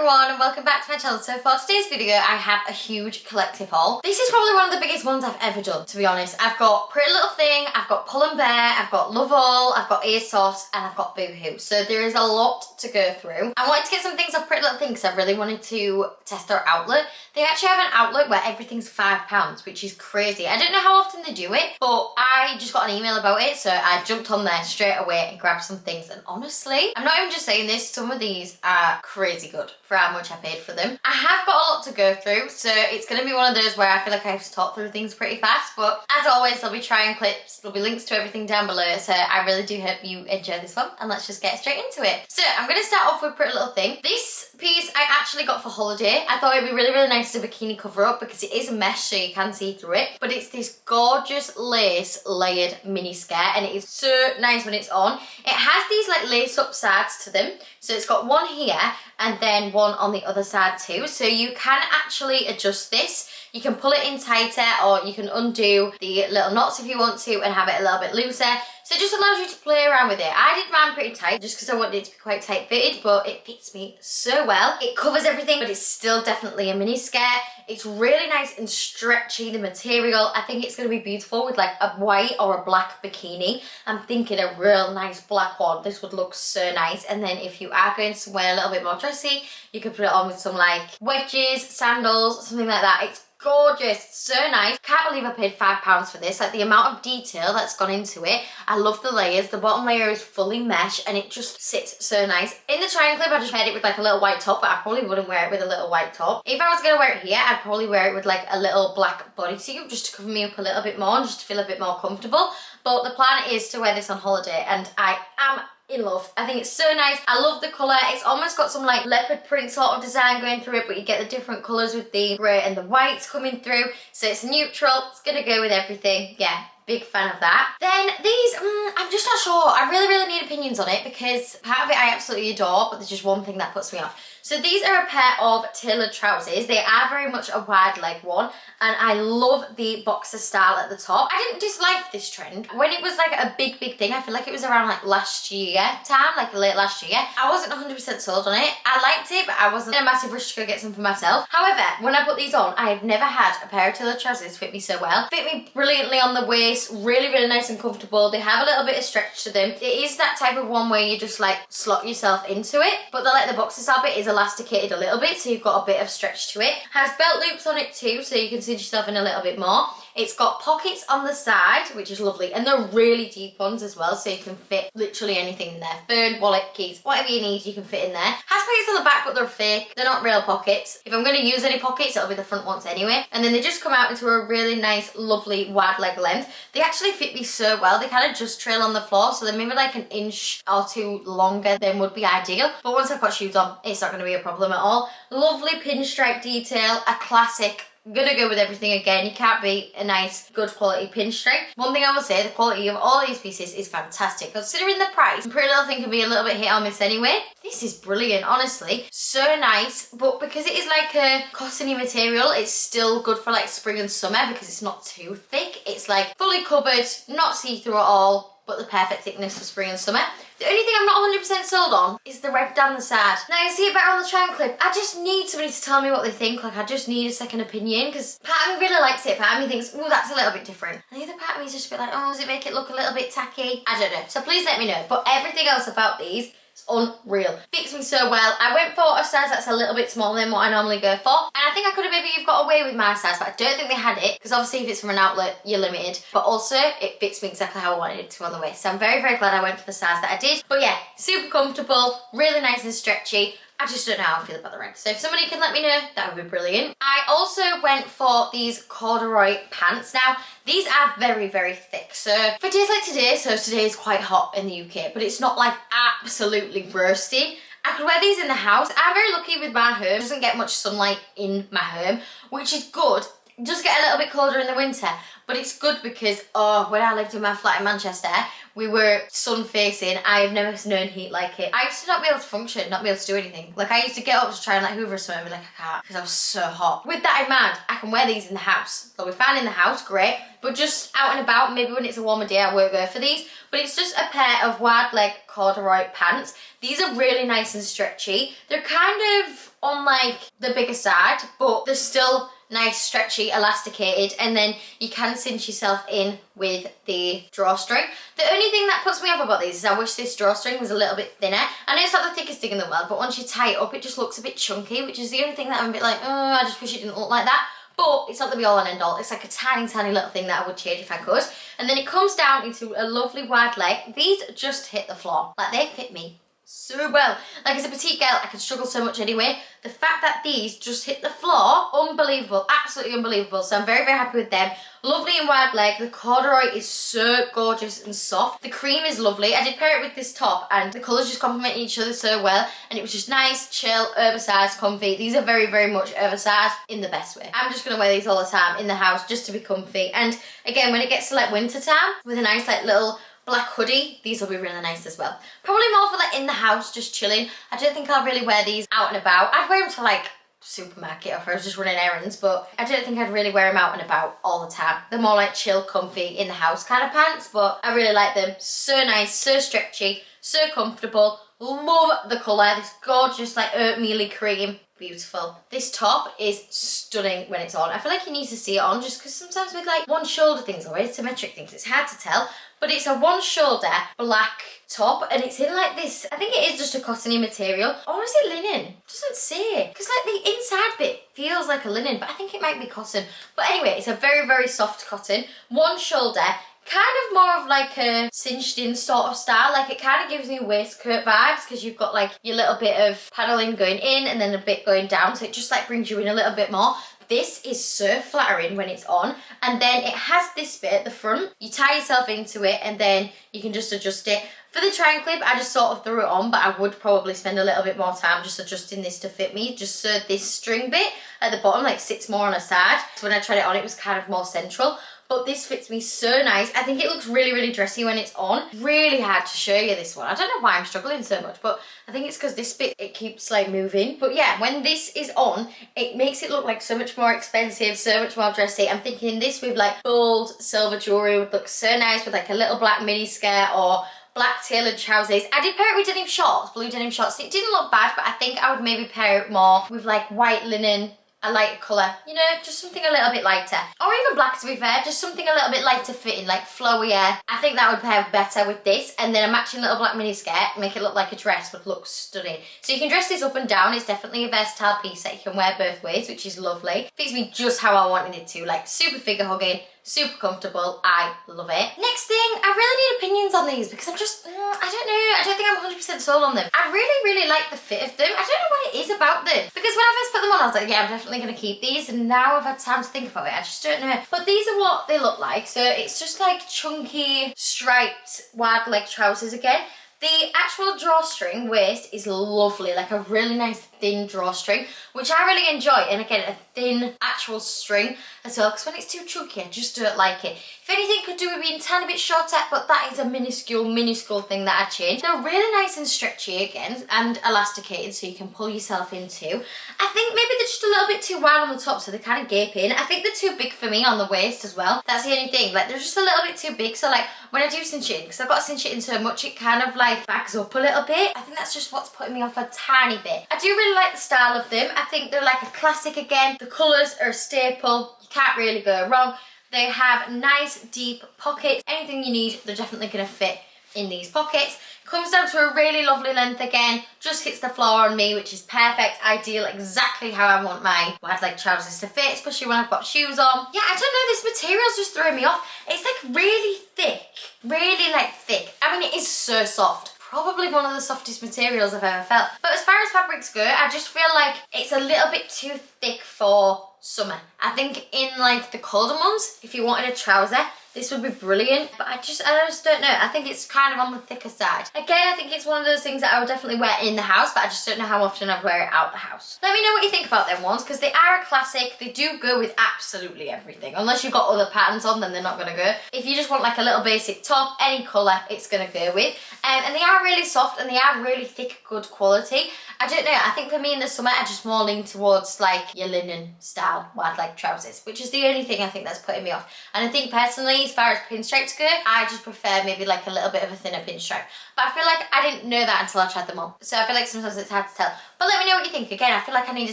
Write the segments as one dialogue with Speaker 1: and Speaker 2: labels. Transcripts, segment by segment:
Speaker 1: everyone and welcome back to my channel. So for today's video I have a huge collective haul. This is probably one of the biggest ones I've ever done, to be honest. I've got Pretty Little Thing, I've got Pull&Bear, I've got Love All, I've got Asos and I've got Boohoo. So there is a lot to go through. I wanted to get some things off Pretty Little Thing because I really wanted to test their outlet. They actually have an outlet where everything's £5, which is crazy. I don't know how often they do it, but I just got an email about it, so I jumped on there straight away and grabbed some things. And honestly, I'm not even just saying this, some of these are crazy good for how much I paid for them. I have got a lot to go through, so it's going to be one of those where I feel like I have to talk through things pretty fast, but as always there'll be trying clips, there'll be links to everything down below, so I really do hope you enjoy this one, and let's just get straight into it. So I'm going to start off with Pretty Little Thing. This piece I actually got for holiday. I thought it'd be really nice as a bikini cover up because it is a mesh so you can see through it, but it's this gorgeous lace layered mini skirt and it is so nice when it's on. It has these like lace up sides to them, so it's got one here and then one on the other side too, so you can actually adjust this. You can pull it in tighter or you can undo the little knots if you want to and have it a little bit looser. So it just allows you to play around with it. I did mine pretty tight just because I wanted it to be quite tight fitted, but it fits me so well. It covers everything, but it's still definitely a mini skirt. It's really nice and stretchy, the material. I think it's going to be beautiful with like a white or a black bikini. I'm thinking a real nice black one. This would look so nice. And then if you are going somewhere a little bit more dressy, you could put it on with some like wedges, sandals, something like that. It's gorgeous, so nice. Can't believe I paid £5 for this. Like the amount of detail that's gone into it. I love the layers. The bottom layer is fully mesh and it just sits so nice. In the trying clip I just paired it with like a little white top, but I probably wouldn't wear it with a little white top. If I was going to wear it here, I'd probably wear it with like a little black bodysuit just to cover me up a little bit more and just to feel a bit more comfortable. But the plan is to wear this on holiday and I am in love. I think it's so nice. I love the colour. It's almost got some like leopard print sort of design going through it, but you get the different colours with the grey and the whites coming through. So it's neutral. It's gonna go with everything. Yeah. Big fan of that. Then these, I'm just not sure. I really need opinions on it because part of it I absolutely adore, but there's just one thing that puts me off. So these are a pair of tailored trousers. They are very much a wide leg one and I love the boxer style at the top. I didn't dislike this trend. When it was like a big thing, I feel like it was around like last year time, like late last year. I wasn't 100% sold on it. I liked it, but I wasn't in a massive rush to go get some for myself. However, when I put these on, I have never had a pair of tailored trousers fit me so well. Fit me brilliantly on the waist, really nice and comfortable. They have a little bit of stretch to them. It is that type of one where you just like slot yourself into it, but the boxer style bit is elasticated a little bit, so you've got a bit of stretch to it. Has belt loops on it too, so you can cinch yourself in a little bit more. It's got pockets on the side, which is lovely, and they're really deep ones as well, so you can fit literally anything in there. Phone, wallet, keys, whatever you need, you can fit in there. Has pockets on the back, but they're fake. They're not real pockets. If I'm going to use any pockets, it'll be the front ones anyway. And then they just come out into a really nice, lovely wide leg length. They actually fit me so well. They kind of just trail on the floor, so they're maybe like an inch or two longer than would be ideal. But once I've got shoes on, it's not going to be a problem at all. Lovely pinstripe detail, a classic. Gonna go with everything again. You can't beat a nice, good quality pinstripe. One thing I will say, the quality of all these pieces is fantastic. Considering the price, Pretty Little Thing can be a little bit hit or miss anyway. This is brilliant, honestly. So nice, but because it is like a cottony material, it's still good for like spring and summer because it's not too thick. It's like fully covered, not see-through at all, but the perfect thickness for spring and summer. The only thing I'm not 100% sold on is the red down the side. Now you see it better on the triangle clip. I just need somebody to tell me what they think. Like I just need a second opinion because part of me really likes it. Part of me thinks, oh, that's a little bit different. And the other part of me is just a bit like, oh, does it make it look a little bit tacky? I don't know. So please let me know. But everything else about these, it's unreal. Fits me so well. I went for a size that's a little bit smaller than what I normally go for. And I think I could have maybe got away with my size, but I don't think they had it because obviously if it's from an outlet, you're limited. But also, it fits me exactly how I wanted it to on the waist. So I'm very glad I went for the size that I did. But yeah, super comfortable, really nice and stretchy. I just don't know how I feel about the rest. So if somebody can let me know, that would be brilliant. I also went for these corduroy pants. Now, these are very thick. So for days like today, so today is quite hot in the UK, but it's not like absolutely roasting. I could wear these in the house. I'm very lucky with my home. It doesn't get much sunlight in my home, which is good. It does get a little bit colder in the winter, but it's good because, when I lived in my flat in Manchester, we were sun facing. I've never known heat like it. I used to not be able to function, not be able to do anything. Like I used to get up to try and like hoover something and be like, I can't, because I was so hot. With that in mind, I can wear these in the house. They'll be fine in the house, great. But just out and about, maybe when it's a warmer day, I won't go for these. But it's just a pair of wide leg corduroy pants. These are really nice and stretchy. They're kind of on like the bigger side, but they're still nice, stretchy, elasticated, and then you can cinch yourself in with the drawstring. The only thing that puts me off about these is I wish this drawstring was a little bit thinner. I know it's not the thickest thing in the world, but once you tie it up, it just looks a bit chunky, which is the only thing that I'm a bit like, oh, I just wish it didn't look like that. But it's not the be all and end all. It's like a tiny, tiny little thing that I would change if I could. And then it comes down into a lovely wide leg. These just hit the floor. Like, they fit me so well. Like, as a petite girl, I could struggle so much anyway. The fact that these just hit the floor, unbelievable, absolutely unbelievable. So I'm very, very happy with them. Lovely and wide leg. The corduroy is so gorgeous and soft. The cream is lovely. I did pair it with this top and the colours just complement each other so well. And it was just nice, chill, oversized, comfy. These are very, very much oversized in the best way. I'm just going to wear these all the time in the house just to be comfy. And again, when it gets to like winter time with a nice like little black hoodie, these will be really nice as well. Probably more for like in the house, just chilling. I don't think I'll really wear these out and about. I'd wear them to like supermarket or if I was just running errands, but I don't think I'd really wear them out and about all the time. They're more like chill, comfy, in the house kind of pants, but I really like them. So nice, so stretchy, so comfortable. Love the colour, this gorgeous like oatmeal-y cream. Beautiful. This top is stunning when it's on. I feel like you need to see it on just because sometimes with like one shoulder things or asymmetric things, it's hard to tell. But it's a one shoulder black top and it's in like this, I think it is just a cottony material. Or is it linen? It doesn't say. Because like the inside bit feels like a linen, but I think it might be cotton. But anyway, it's a very, very soft cotton. One shoulder. Kind of more of like a cinched in sort of style. Like it kind of gives me waistcoat vibes because you've got like your little bit of paddling going in and then a bit going down. So it just like brings you in a little bit more. This is so flattering when it's on. And then it has this bit at the front. You tie yourself into it and then you can just adjust it. For the triangle clip, I just sort of threw it on, but I would probably spend a little bit more time just adjusting this to fit me, just so this string bit at the bottom like sits more on a side. So when I tried it on, it was kind of more central. But this fits me so nice. I think it looks really, really dressy when it's on. Really hard to show you this one. I don't know why I'm struggling so much, but I think it's because this bit, it keeps like moving. But yeah, when this is on, it makes it look like so much more expensive, so much more dressy. I'm thinking this with like gold, silver jewellery would look so nice with like a little black mini skirt or black tailored trousers. I did pair it with denim shorts, blue denim shorts. It didn't look bad, but I think I would maybe pair it more with like white linen, a lighter colour, you know, just something a little bit lighter. Or even black to be fair, just something a little bit lighter fitting, like flowier. I think that would pair better with this. And then a matching little black mini skirt, make it look like a dress, would look stunning. So you can dress this up and down. It's definitely a versatile piece that you can wear both ways, which is lovely. Fits me just how I wanted it to, like super figure hugging, super comfortable. I love it. Next thing, I really need opinions on these because I'm just, I don't know, I don't think I'm 100% sold on them. I really, really like the fit of them. I don't know what it is about them. Because when I first put them on, I was like, yeah, I'm definitely going to keep these. And now I've had time to think about it. I just don't know. But these are what they look like. So it's just like chunky, striped, wide leg trousers again. The actual drawstring waist is lovely, like a really nice thin drawstring, which I really enjoy. And again, a thin actual string as well, because when it's too chunky, I just don't like it. If anything, could do with being a tiny bit shorter, but that is a minuscule thing that I changed. They're really nice and stretchy again, and elasticated, so you can pull yourself into. I think maybe they're just a little bit too wide on the top, so they kind of gape in. I think they're too big for me on the waist as well. That's the only thing, like they're just a little bit too big. So like when I do cinch it in, because I've got to cinch it in so much, it kind of like bags up a little bit. I think that's just what's putting me off a tiny bit. I do really like the style of them. I think they're like a classic again. The colours are a staple. You can't really go wrong. They have nice deep pockets. Anything you need, they're definitely going to fit in these pockets. Comes down to a really lovely length again. Just hits the floor on me, which is perfect, ideal, exactly how I want my wide leg trousers to fit, especially when I've got shoes on. Yeah, I don't know, this material's just throwing me off. It's like really thick, really like thick. I mean, it is so soft. Probably one of the softest materials I've ever felt. But as far as fabrics go, I just feel like it's a little bit too thick for summer. I think in like the colder months, if you wanted a trouser, this would be brilliant, but I just don't know. I think it's kind of on the thicker side. Again, I think it's one of those things that I would definitely wear in the house, but I just don't know how often I'd wear it out the house. Let me know what you think about them ones, because they are a classic. They do go with absolutely everything. Unless you've got other patterns on, then they're not gonna go. If you just want like a little basic top, any colour, it's gonna go with. And they are really soft and they are really thick, good quality. I don't know, I think for me in the summer, I just more lean towards like your linen style wide leg trousers, which is the only thing I think that's putting me off. And I think personally, me, as far as pinstripes go, I just prefer maybe like a little bit of a thinner pinstripe. But I feel like I didn't know that until I tried them on. So I feel like sometimes it's hard to tell. But let me know what you think. Again, I feel like I need a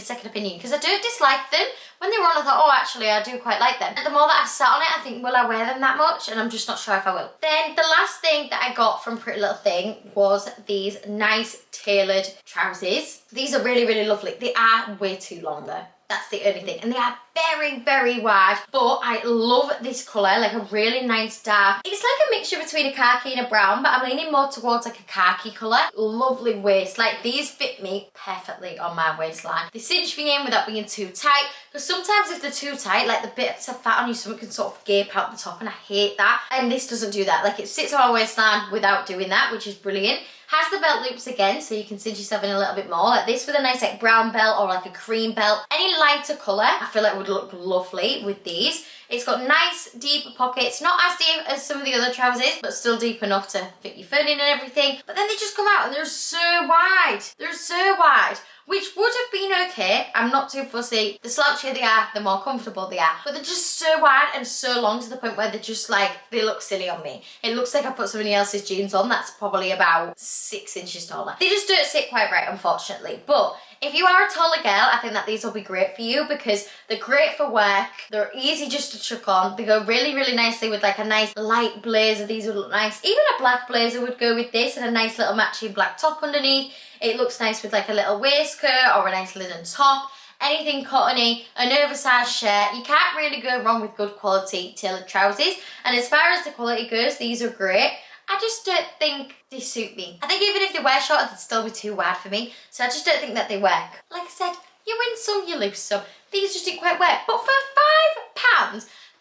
Speaker 1: second opinion because I don't dislike them. When they were on, I thought, oh, actually, I do quite like them. And the more that I've sat on it, I think, will I wear them that much? And I'm just not sure if I will. Then the last thing that I got from Pretty Little Thing was these nice tailored trousers. These are really, really lovely. They are way too long though. That's the only thing. And they are very, very wide. But I love this colour, like a really nice dark. It's like a mixture between a khaki and a brown, but I'm leaning more towards like a khaki colour. Lovely waist. Like these fit me perfectly on my waistline. They cinch me in without being too tight. Because sometimes if they're too tight, like the bits of fat on your stomach can sort of gape out the top and I hate that. And this doesn't do that. Like it sits on my waistline without doing that, which is brilliant. Has the belt loops again, so you can cinch yourself in a little bit more. Like this with a nice like brown belt or like a cream belt. Any lighter colour, I feel like would look lovely with these. It's got nice deep pockets, not as deep as some of the other trousers, but still deep enough to fit your phone in and everything. But then they just come out and they're so wide. They're so wide, which would have been okay. I'm not too fussy. The slouchier they are, the more comfortable they are. But they're just so wide and so long to the point where they're just like, they look silly on me. It looks like I put somebody else's jeans on that's probably about 6 inches taller. They just don't sit quite right, unfortunately. But if you are a taller girl, I think that these will be great for you because they're great for work. They're easy just to chuck on. They go really, really nicely with like a nice light blazer. These would look nice. Even a black blazer would go with this and a nice little matching black top underneath. It looks nice with like a little waistcoat or a nice linen top. Anything cottony, an oversized shirt. You can't really go wrong with good quality tailored trousers. And as far as the quality goes, these are great. I just don't think they suit me. I think even if they were shorter, they'd still be too wide for me. So I just don't think that they work. Like I said, you win some, you lose some. These just didn't quite work. But for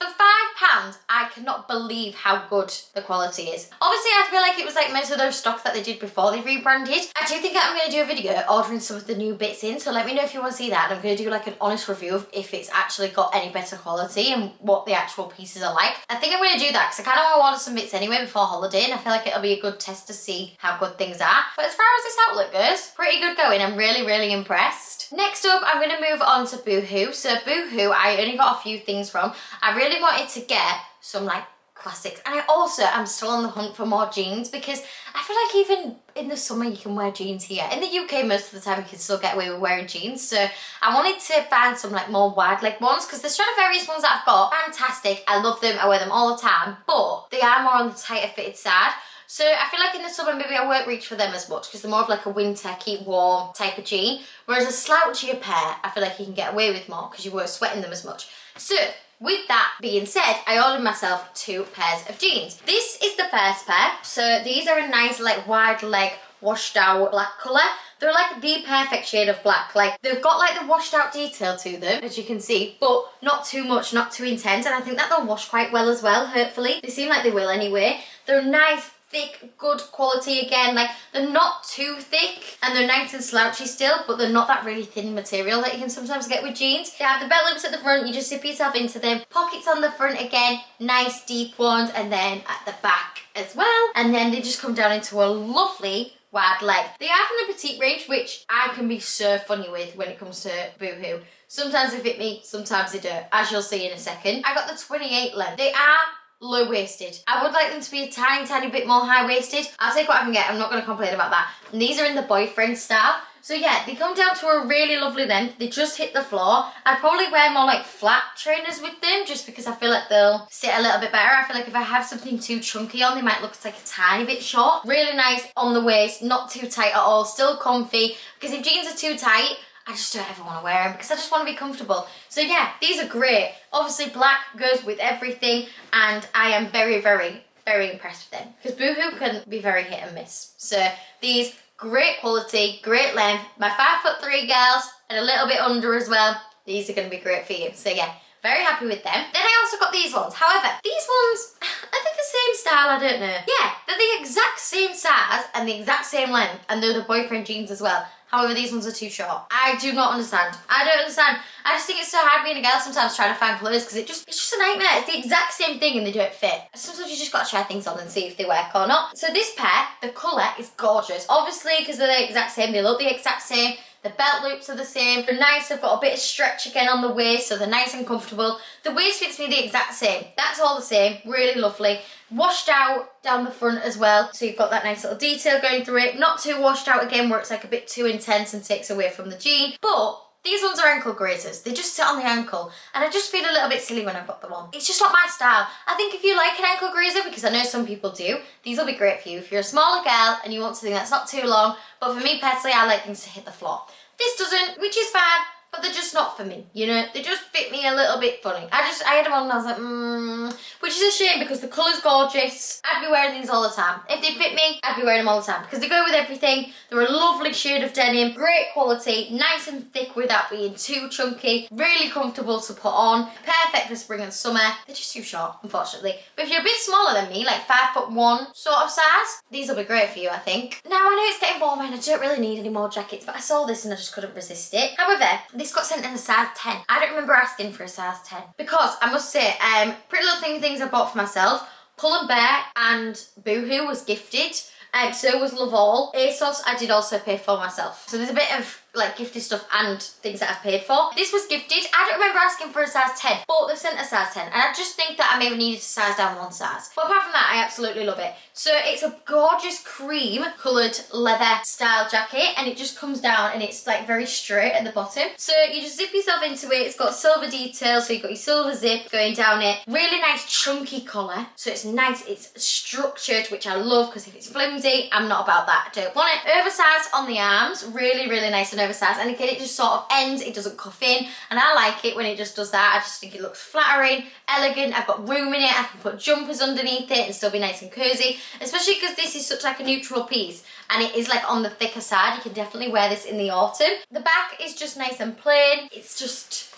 Speaker 1: £5, I cannot believe how good the quality is. Obviously, I feel like it was like most of their stock that they did before they rebranded. I do think I'm going to do a video ordering some of the new bits in, so let me know if you want to see that. And I'm going to do like an honest review of if it's actually got any better quality and what the actual pieces are like. I think I'm going to do that because I kind of want to order some bits anyway before holiday, and I feel like it'll be a good test to see how good things are. But as far as this outlet goes, pretty good going. I'm really, really impressed. Next up, I'm going to move on to Boohoo. So Boohoo, I only got a few things from. I really wanted to get some like classics, and I also am still on the hunt for more jeans because I feel like even in the summer you can wear jeans here. In the UK most of the time you can still get away with wearing jeans, so I wanted to find some like more wide leg ones because the Stradivarius ones that I've got, fantastic, I love them, I wear them all the time, but they are more on the tighter fitted side. So I feel like in the summer maybe I won't reach for them as much because they're more of like a winter, keep warm type of jean. Whereas a slouchier pair, I feel like you can get away with more because you won't sweat in them as much. So with that being said, I ordered myself 2 pairs of jeans. This is the first pair. So these are a nice like wide leg washed out black colour. They're like the perfect shade of black. Like they've got like the washed out detail to them, as you can see, but not too much, not too intense. And I think that they'll wash quite well as well, hopefully. They seem like they will anyway. They're nice, thick, good quality again. Like they're not too thick and they're nice and slouchy still, but they're not that really thin material that you can sometimes get with jeans. They have the belt loops at the front, you just zip yourself into them. Pockets on the front again, nice deep ones, and then at the back as well. And then they just come down into a lovely wide leg. They are from the petite range, which I can be so funny with when it comes to Boohoo. Sometimes they fit me, sometimes they don't, as you'll see in a second. I got the 28 length. They are low-waisted. I would like them to be a tiny bit more high-waisted. I'll take what I can get, I'm not going to complain about that. And these are in the boyfriend style. So yeah, they come down to a really lovely length. They just hit the floor. I'd probably wear more like flat trainers with them just because I feel like they'll sit a little bit better. I feel like if I have something too chunky on, they might look like a tiny bit short. Really nice on the waist, not too tight at all, still comfy. Because if jeans are too tight, I just don't ever want to wear them because I just want to be comfortable. So yeah, these are great. Obviously black goes with everything and I am very impressed with them because Boohoo can be very hit and miss. So these, great quality, great length. My 5'3" girls and a little bit under as well, these are going to be great for you. So yeah, very happy with them. Then I also got these ones. However, these ones, I think the same style, I don't know. Yeah, they're the exact same size and the exact same length and they're the boyfriend jeans as well. However, these ones are too short. I do not understand. I don't understand. I just think it's so hard being a girl sometimes trying to find clothes because it's just a nightmare. It's the exact same thing and they don't fit. Sometimes you just got to try things on and see if they work or not. So this pair, the colour is gorgeous. Obviously, because they're the exact same, they look the exact same. The belt loops are the same. They're nice, they've got a bit of stretch again on the waist, so they're nice and comfortable. The waist fits me the exact same. That's all the same, really lovely. Washed out down the front as well, so you've got that nice little detail going through it. Not too washed out again where it's like a bit too intense and takes away from the jean, but these ones are ankle grazers. They just sit on the ankle, and I just feel a little bit silly when I've got them on. It's just not my style. I think if you like an ankle grazer, because I know some people do, these will be great for you. If you're a smaller girl and you want something that's not too long, but for me personally, I like things to hit the floor. This doesn't, which is fine, but they're just not for me, you know? They just fit me a little bit funny. I had them on and I was like, which is a shame because the colour's gorgeous. I'd be wearing these all the time. If they fit me, I'd be wearing them all the time because they go with everything. They're a lovely shade of denim, great quality, nice and thick without being too chunky, really comfortable to put on, perfect for spring and summer. They're just too short, unfortunately. But if you're a bit smaller than me, like 5'1" sort of size, these will be great for you, I think. Now, I know it's getting warmer and I don't really need any more jackets, but I saw this and I just couldn't resist it. However, this got sent in a size 10. I don't remember asking for a size 10 because I must say, Pretty Little things I bought for myself. Pull&Bear and Boohoo was gifted. So was Love All. Asos I did also pay for myself. So there's a bit of like gifted stuff and things that I've paid for. This was gifted. I don't remember asking for a size 10, but they've sent a size 10 and I just think that I maybe needed to size down one size. But apart from that, I absolutely love it. So it's a gorgeous cream coloured leather style jacket and it just comes down and it's like very straight at the bottom. So you just zip yourself into it. It's got silver details, so you've got your silver zip going down it. Really nice chunky collar. So it's nice, it's structured, which I love because if it's flimsy, I'm not about that. I don't want it. Oversized on the arms, really, really nice and oversized, and again it just sort of ends, it doesn't cuff in, and I like it when it just does that. I just think it looks flattering, elegant. I've got room in it, I can put jumpers underneath it and still be nice and cozy, especially because this is such like a neutral piece and it is like on the thicker side. You can definitely wear this in the autumn. The back is just nice and plain. It's just,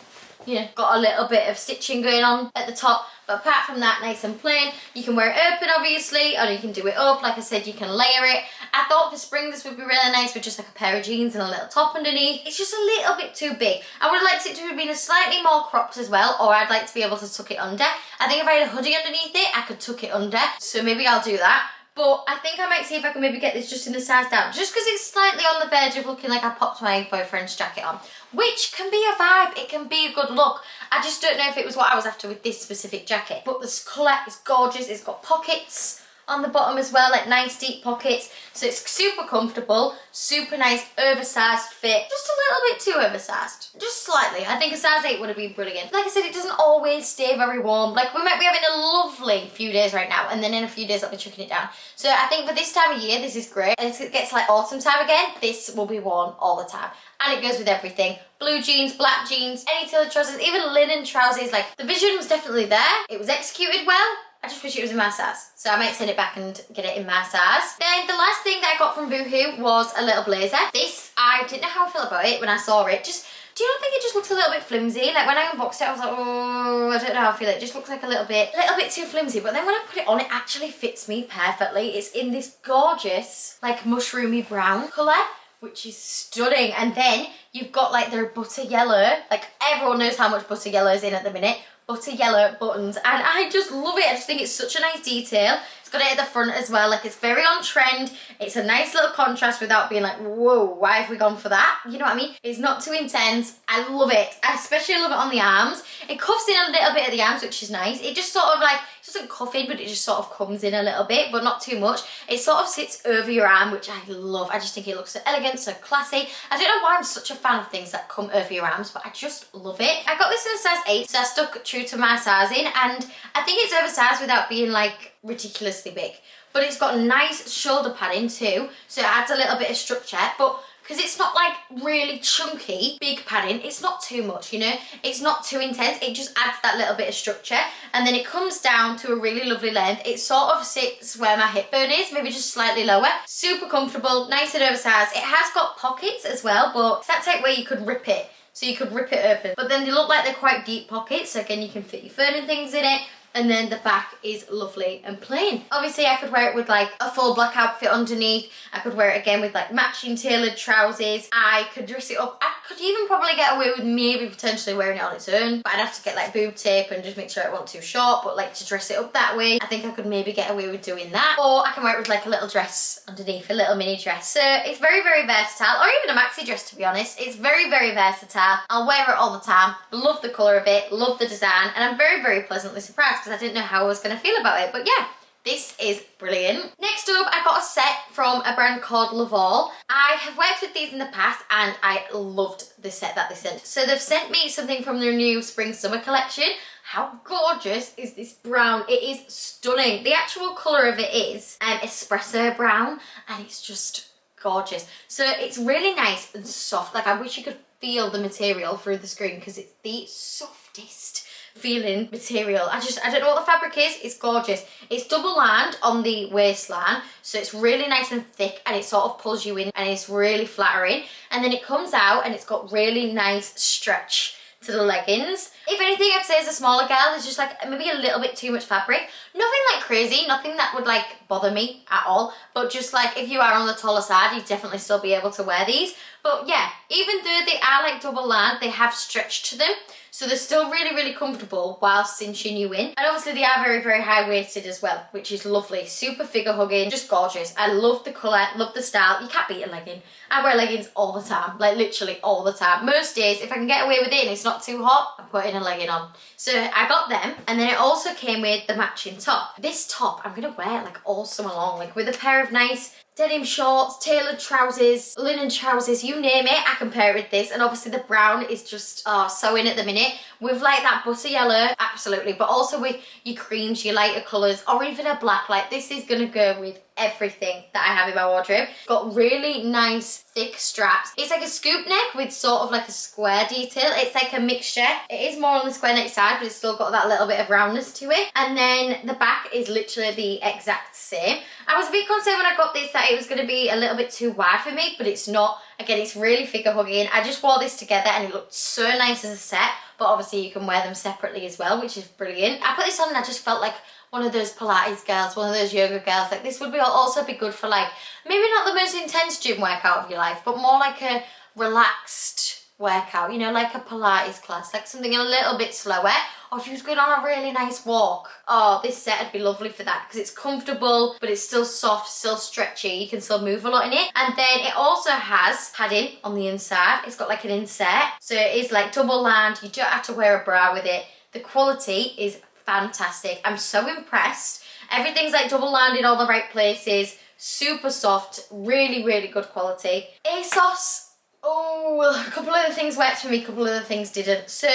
Speaker 1: you know, got a little bit of stitching going on at the top, but apart from that, nice and plain. You can wear it open obviously, or you can do it up. Like I said, you can layer it. I thought for spring this would be really nice with just like a pair of jeans and a little top underneath. It's just a little bit too big. I would have liked it to have been a slightly more cropped as well, or I'd like to be able to tuck it under. I think if I had a hoodie underneath it, I could tuck it under, so maybe I'll do that. But I think I might see if I can maybe get this just in the size down, just because it's slightly on the verge of looking like I popped my boyfriend's jacket on, which can be a vibe, it can be a good look. I just don't know if it was what I was after with this specific jacket. But this colour is gorgeous, it's got pockets on the bottom as well, like nice deep pockets, so it's super comfortable, super nice oversized fit, just a little bit too oversized, just slightly. I think a size 8 would have been brilliant. Like I said, it doesn't always stay very warm. Like we might be having a lovely few days right now, and then in a few days I'll be chucking it down. So I think for this time of year, this is great. And it gets like autumn time again, this will be worn all the time. And it goes with everything. Blue jeans, black jeans, any tailored trousers, even linen trousers. Like the vision was definitely there. It was executed well. I just wish it was in my size. So I might send it back and get it in my size. Then the last thing that I got from Boohoo was a little blazer. This, I didn't know how I felt about it when I saw it. Do you not think it just looks a little bit flimsy? Like when I unboxed it, I was like, oh, I don't know how I feel. It just looks like a little bit too flimsy. But then when I put it on, it actually fits me perfectly. It's in this gorgeous, like mushroomy brown colour, which is stunning. And then you've got like their butter yellow. Like everyone knows how much butter yellow is in at the minute. Butter yellow buttons, and I just love it. I just think it's such a nice detail. It's got it at the front as well, like it's very on trend. It's a nice little contrast without being like, whoa, why have we gone for that? You know what I mean? It's not too intense. I love it. I especially love it on the arms. It cuffs in a little bit at the arms, which is nice. It just sort of like, it doesn't cuff in, but it just sort of comes in a little bit, but not too much. It sort of sits over your arm, which I love. I just think it looks so elegant, so classy. I don't know why I'm such a fan of things that come over your arms, but I just love it. I got this in a size 8, so I stuck true to my sizing, and I think it's oversized without being like ridiculously big. But it's got nice shoulder padding too, so it adds a little bit of structure, but because it's not like really chunky, big padding, it's not too much, you know? It's not too intense, it just adds that little bit of structure. And then it comes down to a really lovely length. It sort of sits where my hip bone is, maybe just slightly lower. Super comfortable, nice and oversized. It has got pockets as well, but it's that type where you could rip it. So you could rip it open. But then they look like they're quite deep pockets, so again, you can fit your phone and things in it. and then the back is lovely and plain. Obviously I could wear it with like a full black outfit underneath. I could wear it again with like matching tailored trousers. I could dress it up. I could even probably get away with maybe potentially wearing it on its own, but I'd have to get like boob tape and just make sure it wasn't too short, but like to dress it up that way, I think I could maybe get away with doing that. Or I can wear it with like a little dress underneath, a little mini dress. So it's very, very versatile, or even a maxi dress to be honest. It's very, very versatile. I'll wear it all the time. Love the colour of it, love the design, and I'm very, very pleasantly surprised because I didn't know how I was going to feel about it. But yeah, this is brilliant. Next up, I got a set from a brand called Laval. I have worked with these in the past and I loved the set that they sent. So they've sent me something from their new spring summer collection. How gorgeous is this brown? It is stunning. The actual colour of it is espresso brown, and it's just gorgeous. So it's really nice and soft. Like I wish you could feel the material through the screen because it's the softest feeling material. I don't know what the fabric is. It's gorgeous. It's double lined on the waistline, so it's really nice and thick, and it sort of pulls you in and it's really flattering. And then it comes out and it's got really nice stretch to the leggings. If anything, I'd say as a smaller girl, there's just like maybe a little bit too much fabric. Nothing like crazy, nothing that would like bother me at all, but just like if you are on the taller side, you'd definitely still be able to wear these. But yeah, even though they are like double lined, they have stretch to them, so they're still really, really comfortable while cinching you in. And obviously they are very, very high-waisted as well, which is lovely. Super figure hugging, just gorgeous. I love the colour, love the style. You can't beat a legging. I wear leggings all the time, like literally all the time. Most days, if I can get away with it and it's not too hot, I'm putting a legging on. So I got them, and then it also came with the matching top. This top, I'm gonna wear like all summer long, like with a pair of nice denim shorts, tailored trousers, linen trousers, you name it, I can pair it with this. And obviously the brown is just so in at the minute. With like that butter yellow, absolutely, but also with your creams, your lighter colours, or even a black, like this is gonna go with everything that I have in my wardrobe. Got really nice thick straps. It's like a scoop neck with sort of like a square detail. It's like a mixture. It is more on the square neck side, but it's still got that little bit of roundness to it. And then the back is literally the exact same. I was a bit concerned when I got this that it was going to be a little bit too wide for me, but it's not. Again, it's really figure hugging. I just wore this together and it looked so nice as a set, but obviously you can wear them separately as well, which is brilliant. I put this on and I just felt like one of those Pilates girls, one of those yoga girls. Like this would also be good for like, maybe not the most intense gym workout of your life, but more like a relaxed workout, you know, like a Pilates class, like something a little bit slower. Or if you was going on a really nice walk, oh, this set would be lovely for that because it's comfortable, but it's still soft, still stretchy. You can still move a lot in it. And then it also has padding on the inside. It's got like an insert, so it is like double lined. You don't have to wear a bra with it. The quality is fantastic. I'm so impressed. Everything's like double lined in all the right places. Super soft, really, really good quality. Asos, oh, a couple of the things worked for me, a couple of the things didn't. So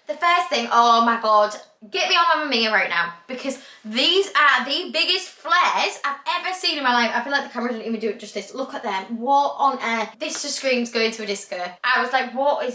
Speaker 1: the first thing, oh my god, get me on Mamma Mia right now, because these are the biggest flares I've ever seen in my life. I feel like the camera didn't even do it justice. Look at them. What on earth? This just screams going to a disco. I was like, what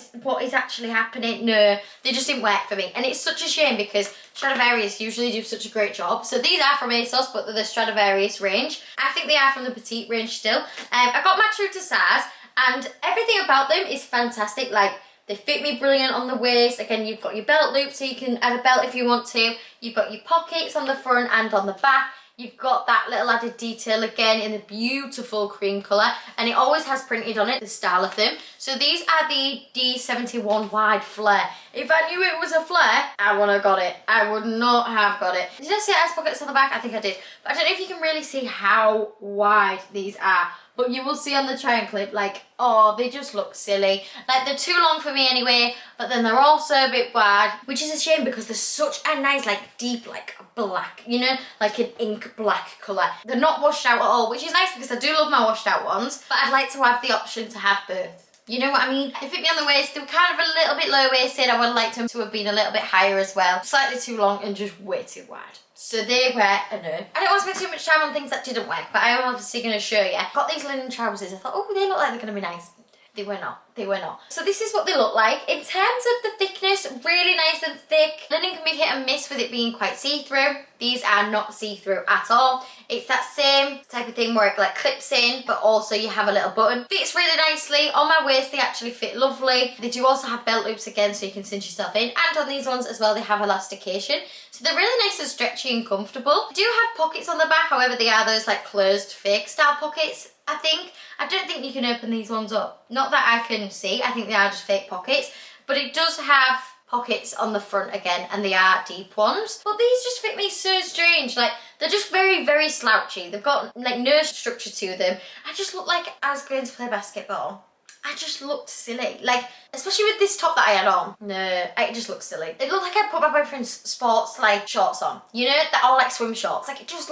Speaker 1: is actually happening? No, they just didn't work for me. And it's such a shame because Stradivarius usually do such a great job. So these are from Asos, but they're the Stradivarius range. I think they are from the petite range still. I got my true to size, and everything about them is fantastic. Like, they fit me brilliant on the waist. Again, you've got your belt loop, so you can add a belt if you want to. You've got your pockets on the front and on the back. You've got that little added detail again in the beautiful cream colour, and it always has printed on it the style of them. So these are the D71 wide flare. If I knew it was a flare, I would have got it. I would not have got it. Did I say it has pockets on the back? I think I did. But I don't know if you can really see how wide these are. But you will see on the try-on clip, like, oh, they just look silly. Like, they're too long for me anyway, but then they're also a bit wide, which is a shame because they're such a nice, like, deep, like, black, you know? Like an ink black colour. They're not washed out at all, which is nice because I do love my washed out ones, but I'd like to have the option to have both. You know what I mean? They fit me on the waist. They were kind of a little bit low-waisted. I would have liked them to have been a little bit higher as well. Slightly too long and just way too wide. So they were a no. I don't want to spend too much time on things that didn't work, but I am obviously going to show you. Got these linen trousers. I thought, oh, they look like they're going to be nice. They were not. They were not. So this is what they look like. In terms of the thickness, really nice and thick. Linen can be hit and miss with it being quite see-through. These are not see-through at all. It's that same type of thing where it like clips in, but also you have a little button. Fits really nicely. On my waist, they actually fit lovely. They do also have belt loops again, so you can cinch yourself in. And on these ones as well, they have elastication. So they're really nice and stretchy and comfortable. They do have pockets on the back, however, they are those like closed fake style pockets, I think. I don't think you can open these ones up. Not that I can see, I think they are just fake pockets. But it does have pockets on the front again, and they are deep ones. But these just fit me so strange. Like, they're just very, very slouchy. They've got like no structure to them. I just look like I was going to play basketball. I just looked silly. Like, especially with this top that I had on. No, I just looked silly. It looked like I put my boyfriend's sports like shorts on. You know, that all like swim shorts. Like, they just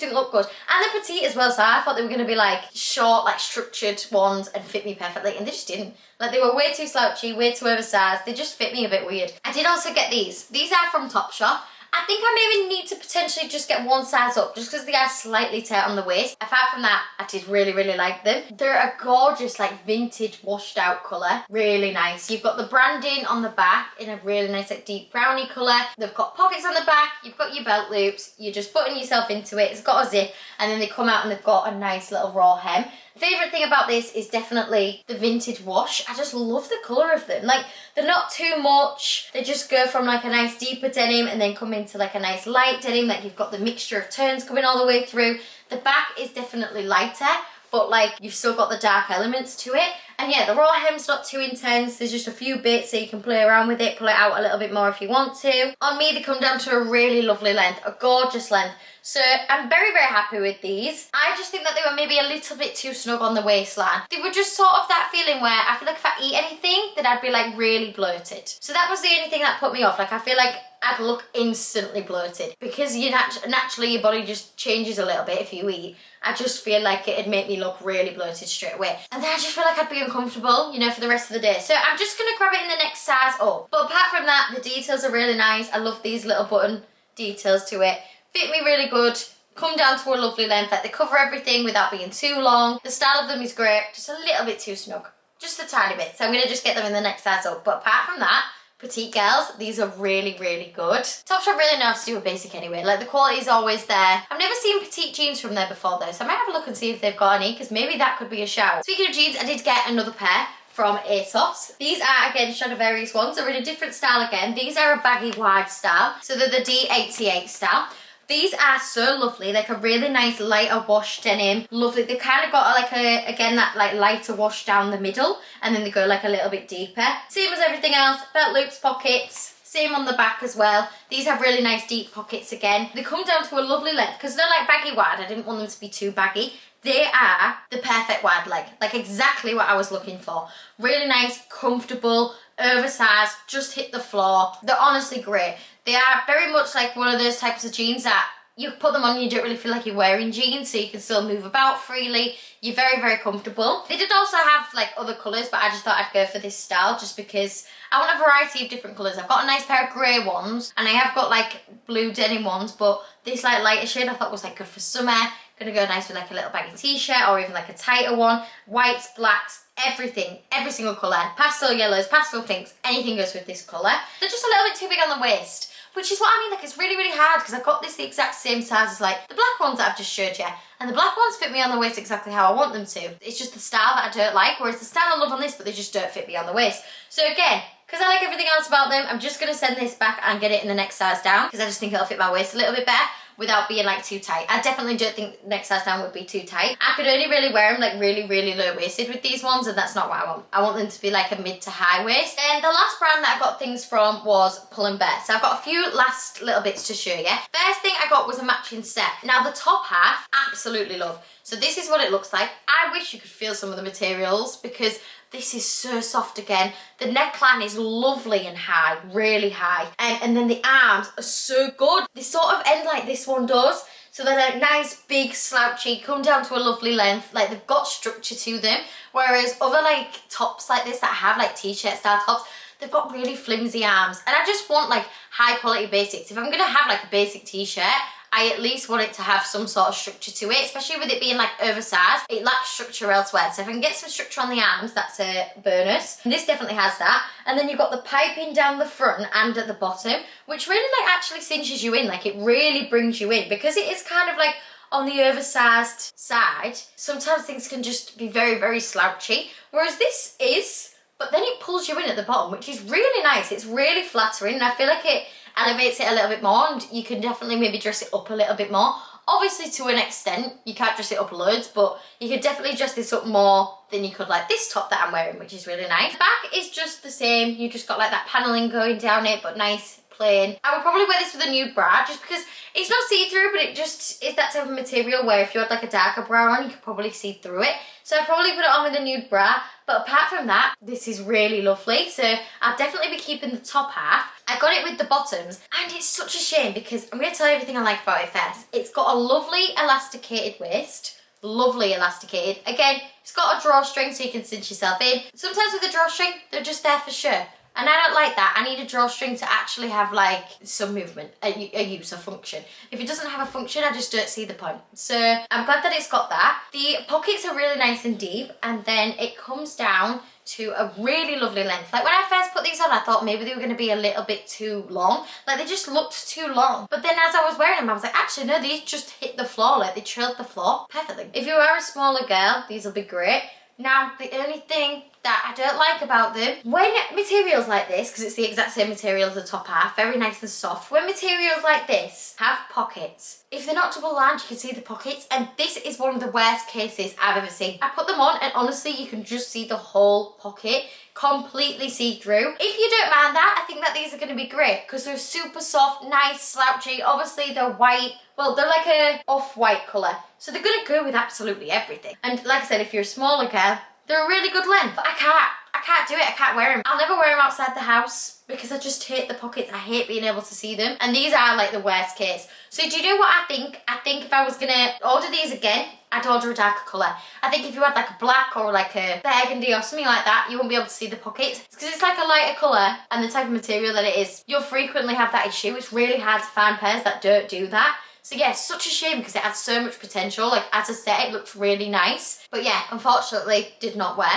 Speaker 1: didn't look good. And they're petite as well, so I thought they were going to be like short, like structured ones and fit me perfectly, and they just didn't. Like, they were way too slouchy, way too oversized. They just fit me a bit weird. I did also get these. These are from Topshop. I think I maybe need to potentially just get one size up just because they are slightly tight on the waist. Apart from that, I did really, really like them. They're a gorgeous, like, vintage washed out colour. Really nice. You've got the branding on the back in a really nice, like, deep brownie colour. They've got pockets on the back. You've got your belt loops. You're just putting yourself into it. It's got a zip, and then they come out and they've got a nice little raw hem. Favourite thing about this is definitely the vintage wash. I just love the colour of them. Like, they're not too much. They just go from like a nice deeper denim and then come into like a nice light denim. Like, you've got the mixture of tones coming all the way through. The back is definitely lighter, but like you've still got the dark elements to it. And yeah, the raw hem's not too intense. There's just a few bits so you can play around with it, pull it out a little bit more if you want to. On me, they come down to a really lovely length, a gorgeous length. So I'm very, very happy with these. I just think that they were maybe a little bit too snug on the waistline. They were just sort of that feeling where I feel like if I eat anything, then I'd be like really bloated. So that was the only thing that put me off. Like, I feel like I'd look instantly bloated because you naturally your body just changes a little bit if you eat. I just feel like it'd make me look really bloated straight away. And then I just feel like I'd be uncomfortable, you know, for the rest of the day. So I'm just gonna grab it in the next size up. But apart from that, the details are really nice. I love these little button details to it. Fit me really good. Come down to a lovely length. Like, they cover everything without being too long. The style of them is great. Just a little bit too snug. Just a tiny bit. So I'm gonna just get them in the next size up. But apart from that, petite girls, these are really, really good. Topshop really knows how to do a basic anyway. Like, the quality is always there. I've never seen petite jeans from there before though, so I might have a look and see if they've got any, because maybe that could be a shout. Speaking of jeans, I did get another pair from Asos. These are, again, Stradivarius ones. They're in a different style again. These are a baggy wide style, so they're the D88 style. These are so lovely, like a really nice lighter wash denim. Lovely. They've kind of got like a, again, that like lighter wash down the middle, and then they go like a little bit deeper. Same as everything else, belt loops, pockets, same on the back as well. These have really nice deep pockets again. They come down to a lovely length, because they're like baggy wide. I didn't want them to be too baggy. They are the perfect wide leg, like exactly what I was looking for. Really nice, comfortable, oversized, just hit the floor. They're honestly great. They are very much like one of those types of jeans that you put them on and you don't really feel like you're wearing jeans, so you can still move about freely. You're very, very comfortable. They did also have like other colours, but I just thought I'd go for this style just because I want a variety of different colours. I've got a nice pair of grey ones, and I have got like blue denim ones, but this like lighter shade I thought was like good for summer. Gonna go nice with like a little baggy t-shirt or even like a tighter one. Whites, blacks, everything, every single colour. Pastel yellows, pastel pinks, anything goes with this colour. They're just a little bit too big on the waist, which is what I mean, like it's really, really hard because I've got this the exact same size as like the black ones that I've just showed you. And the black ones fit me on the waist exactly how I want them to. It's just the style that I don't like, whereas the style I love on this, but they just don't fit me on the waist. So again, because I like everything else about them, I'm just going to send this back and get it in the next size down because I just think it'll fit my waist a little bit better without being like too tight. I definitely don't think next size down would be too tight. I could only really wear them like really, really low waisted with these ones, and that's not what I want. I want them to be like a mid to high waist. And the last brand that I got things from was Pull&Bear. So I've got a few last little bits to show you. First thing I got was a matching set. Now the top half, absolutely love. So this is what it looks like. I wish you could feel some of the materials because this is so soft again. The neckline is lovely and high, really high. And then the arms are so good. They sort of end like this one does. So they're like nice, big, slouchy, come down to a lovely length. Like they've got structure to them. Whereas other like tops like this that have like t-shirt style tops, they've got really flimsy arms. And I just want like high quality basics. If I'm gonna have like a basic t-shirt, I at least want it to have some sort of structure to it, especially with it being like oversized. It lacks structure elsewhere. So if I can get some structure on the arms, that's a bonus. And this definitely has that. And then you've got the piping down the front and at the bottom, which really like actually cinches you in. Like it really brings you in because it is kind of like on the oversized side, sometimes things can just be very, very slouchy. Whereas this is, but then it pulls you in at the bottom, which is really nice. It's really flattering, and I feel like it elevates it a little bit more, and you can definitely maybe dress it up a little bit more. Obviously, to an extent, you can't dress it up loads, but you could definitely dress this up more than you could like this top that I'm wearing, which is really nice. The back is just the same. You just got like that paneling going down it, but nice, plain. I would probably wear this with a nude bra, just because it's not see-through, but it just is that type of material where if you had like a darker bra on, you could probably see through it. So I'd probably put it on with a nude bra. But apart from that, this is really lovely. So I'll definitely be keeping the top half. I got it with the bottoms, and it's such a shame because I'm going to tell you everything I like about it first. It's got a lovely elasticated waist. Lovely elasticated. Again, it's got a drawstring so you can cinch yourself in. Sometimes with a drawstring, they're just there for show. And I don't like that. I need a drawstring to actually have like some movement, a use, a function. If it doesn't have a function, I just don't see the point. So I'm glad that it's got that. The pockets are really nice and deep, and then it comes down to a really lovely length. Like when I first put these on, I thought maybe they were going to be a little bit too long. Like they just looked too long. But then as I was wearing them, I was like, actually no, these just hit the floor. Like they trailed the floor perfectly. If you are a smaller girl, these will be great. Now, the only thing that I don't like about them, when materials like this, because it's the exact same material as the top half, very nice and soft, when materials like this have pockets, if they're not double lined, you can see the pockets, and this is one of the worst cases I've ever seen. I put them on, and honestly, you can just see the whole pocket completely see-through. If you don't mind that, I think that these are going to be great because they're super soft, nice, slouchy. Obviously, they're white. Well, they're like a off-white colour, so they're going to go with absolutely everything. And like I said, if you're a smaller girl, they're a really good length. But I can't do it. I can't wear them. I'll never wear them outside the house because I just hate the pockets. I hate being able to see them. And these are like the worst case. So do you know what I think? I think if I was going to order these again, I'd order a darker colour. I think if you had like a black or like a burgundy or something like that, you won't be able to see the pockets. It's because it's like a lighter colour and the type of material that it is. You'll frequently have that issue. It's really hard to find pairs that don't do that. So yeah, such a shame because it had so much potential. Like as a set, it looked really nice. But yeah, unfortunately, did not work.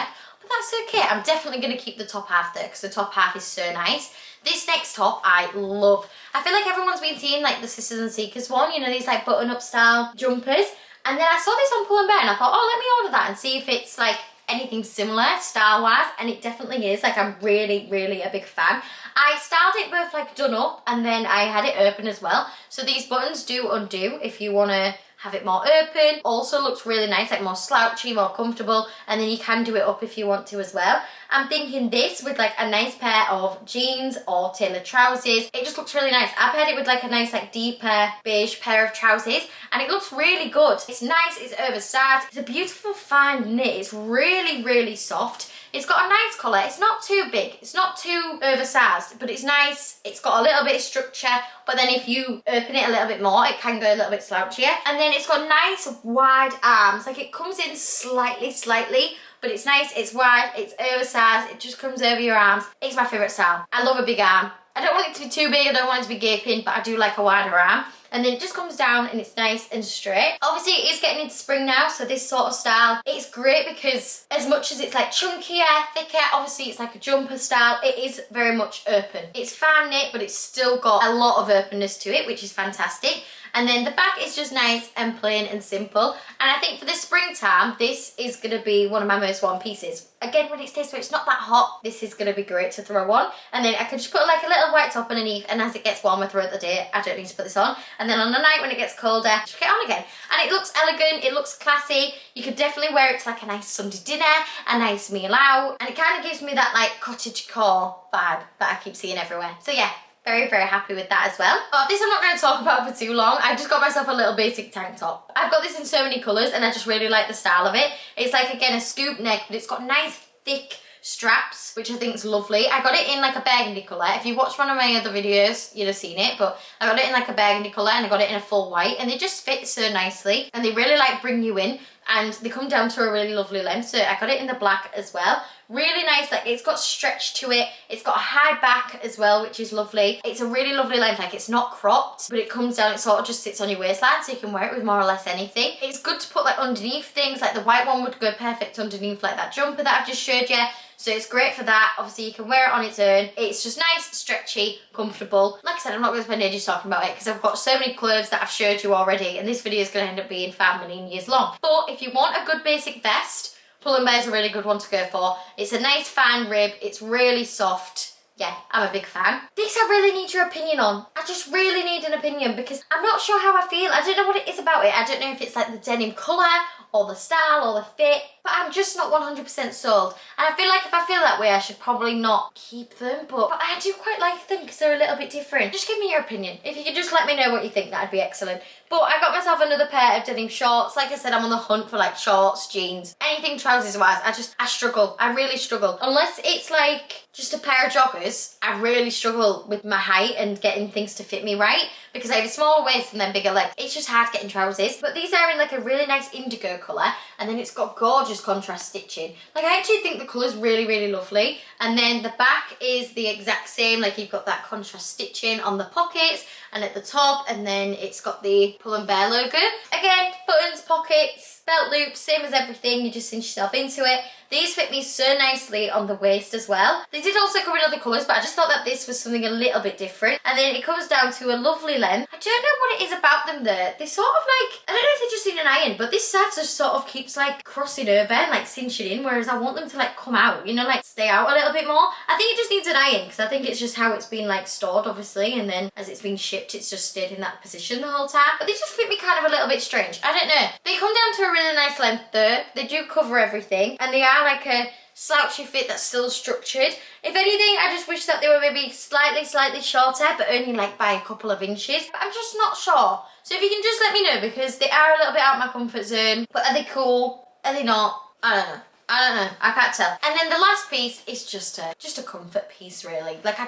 Speaker 1: But that's okay. I'm definitely going to keep the top half there because the top half is so nice. This next top I love. I feel like everyone's been seeing like the Sisters and Seekers one, you know, these like button-up style jumpers. And then I saw this on Pull&Bear and I thought, oh, let me order that and see if it's like anything similar style-wise. And it definitely is. Like I'm really, really a big fan. I styled it both like done up and then I had it open as well. So these buttons do undo if you want to have it more open. Also looks really nice, like more slouchy, more comfortable, and then you can do it up if you want to as well. I'm thinking this with like a nice pair of jeans or tailored trousers. It just looks really nice. I paired it with like a nice like deeper beige pair of trousers and it looks really good. It's nice, it's oversized, it's a beautiful fine knit, it's really, really soft. It's got a nice colour, it's not too big, it's not too oversized, but it's nice. It's got a little bit of structure, but then if you open it a little bit more, it can go a little bit slouchier. And then it's got nice wide arms, like it comes in slightly, but it's nice, it's wide, it's oversized, it just comes over your arms. It's my favourite style. I love a big arm. I don't want it to be too big, I don't want it to be gaping, but I do like a wider arm. And then it just comes down and it's nice and straight. Obviously it is getting into spring now, so this sort of style, it's great because as much as it's like chunkier, thicker, obviously it's like a jumper style, it is very much open. It's fan knit, but it's still got a lot of openness to it, which is fantastic. And then the back is just nice and plain and simple. And I think for the springtime, this is going to be one of my most worn pieces. Again, when it's this way, it's not that hot, this is going to be great to throw on. And then I can just put like a little white top underneath, and as it gets warmer throughout the day, I don't need to put this on. And then on the night when it gets colder, just get on again. And it looks elegant, it looks classy. You could definitely wear it to like a nice Sunday dinner, a nice meal out. And it kind of gives me that like cottagecore vibe that I keep seeing everywhere. So yeah. Very, very happy with that as well. Oh, this I'm not going to talk about for too long. I just got myself a little basic tank top. I've got this in so many colours and I just really like the style of it. It's like, again, a scoop neck, but it's got nice, thick straps, which I think is lovely. I got it in like a burgundy colour. If you watched one of my other videos, you'd have seen it, but I got it in like a burgundy colour and I got it in a full white, and they just fit so nicely and they really like bring you in, and they come down to a really lovely length. So I got it in the black as well. Really nice, like it's got stretch to it. It's got a high back as well, which is lovely. It's a really lovely length, like it's not cropped, but it comes down, it sort of just sits on your waistline, so you can wear it with more or less anything. It's good to put like underneath things, like the white one would go perfect underneath like that jumper that I've just showed you. So it's great for that. Obviously you can wear it on its own. It's just nice, stretchy, comfortable. Like I said, I'm not going to spend ages talking about it because I've got so many clothes that I've showed you already, and this video is going to end up being 5 million years long. But if you want a good basic vest, Pull&Bear is a really good one to go for. It's a nice fan rib. It's really soft. Yeah, I'm a big fan. This I really need your opinion on. I just really need an opinion because I'm not sure how I feel. I don't know what it is about it. I don't know if it's like the denim colour or the style or the fit, but I'm just not 100% sold. And I feel like if I feel that way, I should probably not keep them, but I do quite like them because they're a little bit different. Just give me your opinion. If you could just let me know what you think, that'd be excellent. But I got myself another pair of denim shorts. Like I said, I'm on the hunt for like shorts, jeans, anything trousers wise. I struggle. I really struggle. Unless it's like just a pair of joggers, I really struggle with my height and getting things to fit me right because I have a smaller waist and then bigger legs. It's just hard getting trousers. But these are in like a really nice indigo colour, and then it's got gorgeous contrast stitching. Like I actually think the colour's really, really lovely. And then the back is the exact same. Like you've got that contrast stitching on the pockets and at the top, and then it's got the Pull&Bear logo. Again, buttons, pockets, belt loops, same as everything. You just cinch yourself into it. These fit me so nicely on the waist as well. They did also come in other colours, but I just thought that this was something a little bit different. And then it comes down to a lovely length. I don't know what it is about them though. They sort of like, I don't know if they just need an iron, but this side just sort of keeps like crossing over and like cinching in, whereas I want them to like come out, you know, like stay out a little bit more. I think it just needs an iron because I think it's just how it's been like stored obviously, and then as it's been shipped it's just stayed in that position the whole time. But they just fit me kind of a little bit strange. I don't know. They come down to a really nice length though. They do cover everything, and they are like a slouchy fit that's still structured. If anything, I just wish that they were maybe slightly shorter, but only like by a couple of inches. But I'm just not sure. So if you can just let me know, because they are a little bit out of my comfort zone. But are they cool? Are they not? I don't know. I don't know. I can't tell. And then the last piece is just a comfort piece really. Like I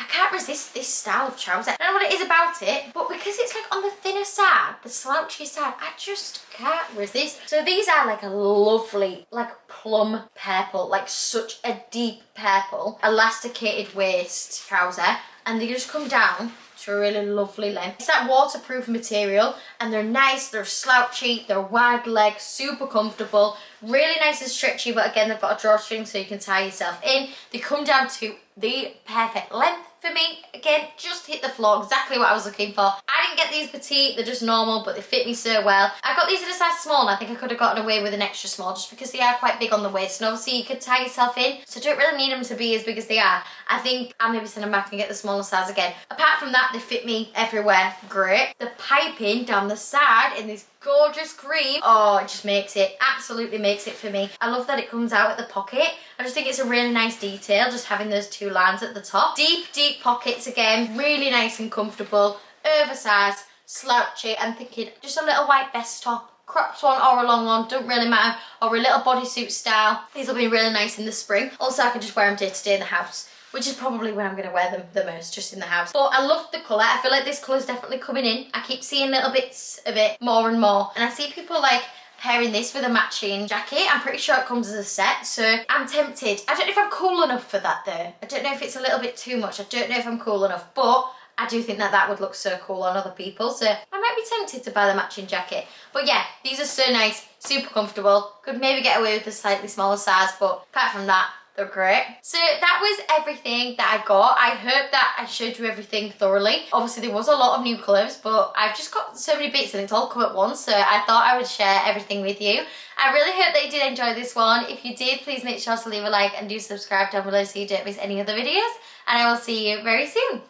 Speaker 1: can't resist this style of trouser. I don't know what it is about it, but because it's like on the thinner side, the slouchy side, I just can't resist. So these are like a lovely, like plum purple, like such a deep purple, elasticated waist trouser, and they just come down to a really lovely length. It's that waterproof material, and they're nice, they're slouchy, they're wide leg, super comfortable, really nice and stretchy, but again they've got a drawstring so you can tie yourself in. They come down to the perfect length for me. Again, just hit the floor, exactly what I was looking for. I didn't get these petite, they're just normal, but they fit me so well. I got these in a size small, and I think I could have gotten away with an extra small just because they are quite big on the waist, and obviously you could tie yourself in, so don't really need them to be as big as they are. I think I'll maybe send them back and get the smaller size again. Apart from that, they fit me everywhere great. The piping down the side in this gorgeous cream, oh, it just makes it, absolutely makes it for me. I love that it comes out at the pocket. I just think it's a really nice detail, just having those two lines at the top. Deep pockets again, really nice and comfortable, oversized, slouchy. I'm thinking just a little white vest top, cropped one or a long one, don't really matter, or a little bodysuit style. These will be really nice in the spring. Also, I can just wear them day to day in the house, which is probably when I'm going to wear them the most, just in the house. But I love the colour. I feel like this colour is definitely coming in. I keep seeing little bits of it more and more. And I see people like pairing this with a matching jacket. I'm pretty sure it comes as a set, so I'm tempted. I don't know if I'm cool enough for that though. I don't know if it's a little bit too much. I don't know if I'm cool enough, but I do think that that would look so cool on other people, so I might be tempted to buy the matching jacket. But yeah, these are so nice, super comfortable. Could maybe get away with a slightly smaller size, but apart from that, they're great. So that was everything that I got. I hope that I showed you everything thoroughly. Obviously there was a lot of new clothes, but I've just got so many bits and it's all come at once, so I thought I would share everything with you. I really hope that you did enjoy this one. If you did, please make sure to leave a like and do subscribe down below so you don't miss any other videos. And I will see you very soon.